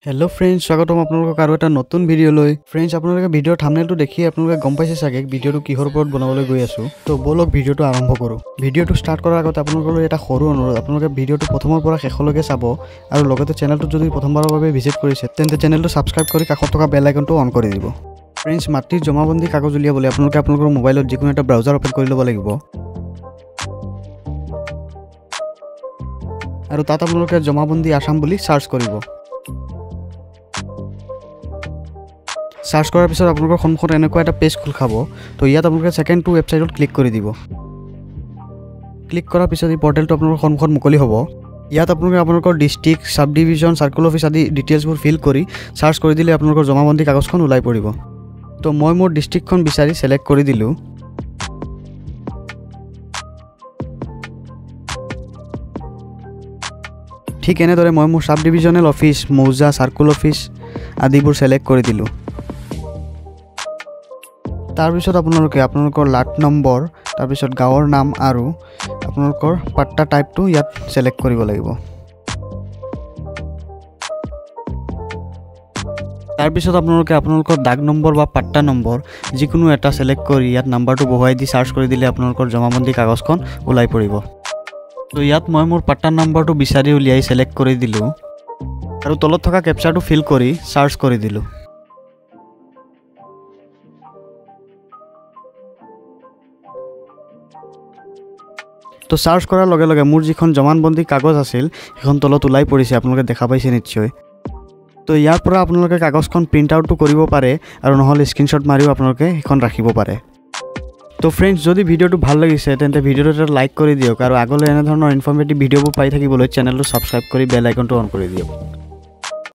hello friends स्वागतम आपलोक आरो এটা নতুন ভিডিও লৈ फ्रेंड्स আপোনালোকে ভিডিওৰ থাম্বনেলটো দেখি আপোনালোকে গম পাইছে চাগে ভিডিওটো কিহৰ ওপৰত বনাবলৈ গৈ আছো তো বলক ভিডিওটো আৰম্ভ কৰো ভিডিওটো ষ্টাৰ্ট কৰাৰ আগতে আপোনালোকৰ এটা সৰু অনুৰোধ আপোনালোকে ভিডিওটো প্ৰথমৰ পৰা শেষলৈকে চাব আৰু লগতে চেনেলটো যদি প্ৰথমবাৰৰ বাবে ভিজিট কৰিছে তেন্তে চেনেলটো সাবস্ক্ৰাইব কৰি কাষত থকা বেল আইকনটো অন কৰি দিব फ्रेंड्स মাটিৰ জমাবন্দী কাগজ উলিয়াবলৈ আপোনালোকে আপোনালোকৰ মোবাইলত যিকোনো এটা ব্ৰাউজাৰ ওপেন কৰি ল'ব লাগিব আৰু তাত আপোনালোকে জমাবন্দী আসাম বুলি সাৰ্চ কৰিব সাৰ্চ কৰাৰ পিছত আপোনালোকৰ সন্মুখত এনেকুৱা এটা পেজ খোল খাব তো ইয়াত আপোনালোকে সেকেন্ড টু ওয়েবসাইটত ক্লিক কৰি দিব ক্লিক কৰাৰ পিছত এই পৰ্টেলটো আপোনালোকৰ সন্মুখত মুকলি হ'ব ইয়াত আপোনালোকে আপোনালোকৰ district sub division circle office আদি ডিটেইলছবোৰ ফিল কৰি সাৰ্চ কৰি দিলে আপোনালোকৰ জমাবন্দী কাগজখন ওলাই পৰিব তো মই মোৰ ডিস্ট্ৰিক্টখন বিচাৰি সিলেক্ট কৰি দিলো ঠিক এনেদৰে মই মোৰ সাব ডিভিজনেল অফিস মৌজা সাৰ্কেল অফিস আদিবোৰ সিলেক্ট কৰি দিলো তাৰ পিছত আপোনালোকে আপোনালোকৰ লাট নম্বৰ তাৰ পিছত গাঁৱৰ নাম আৰু আপোনালোকৰ পাট্টা টাইপটো ইয়াত সিলেক্ট কৰিব লাগিব তাৰ পিছত আপোনালোকে আপোনালোকৰ দাগ নম্বৰ বা পাট্টা নম্বৰ যিকোনো এটা সিলেক্ট কৰি ইয়াত নাম্বাৰটো বহুৱাই দি সাৰ্চ কৰি দিলে আপোনালোকৰ জমাবন্দী কাগজখন ওলাই পৰিব তো ইয়াত মই মোৰ পাট্টা নম্বৰটো বিচাৰি উলিয়াই সিলেক্ট কৰি দিলো আৰু তলত থকা ক্যাপচাৰটো ফিল কৰি সাৰ্চ কৰি দিলো তো সাৰ্চ কৰাৰ লগে লগে মোৰ যিখন জমানবন্দী কাগজ আছিল এখন তলত ওলাই পৰিছে আপোনালোকে দেখা পাইছে নিশ্চয় তো ইয়াৰ পৰা আপোনালোকে কাগজখন প্ৰিন্ট আউটটো কৰিব পাৰে আৰু নহলে স্ক্ৰিনশ্বট মাৰিও আপোনালোকে এখন ৰাখিব পাৰে তো फ्रेंड्स যদি ভিডিওটো ভাল লাগিছে তেন্তে ভিডিওটো এটা লাইক কৰি দিয়ক আৰু আগলৈ এনে ধৰণৰ ইনফৰমেটিভ ভিডিওবোৰ পাই থাকিবলৈ চেনেলটো সাবস্ক্ৰাইব কৰি বেল আইকনটো অন কৰি দিয়ক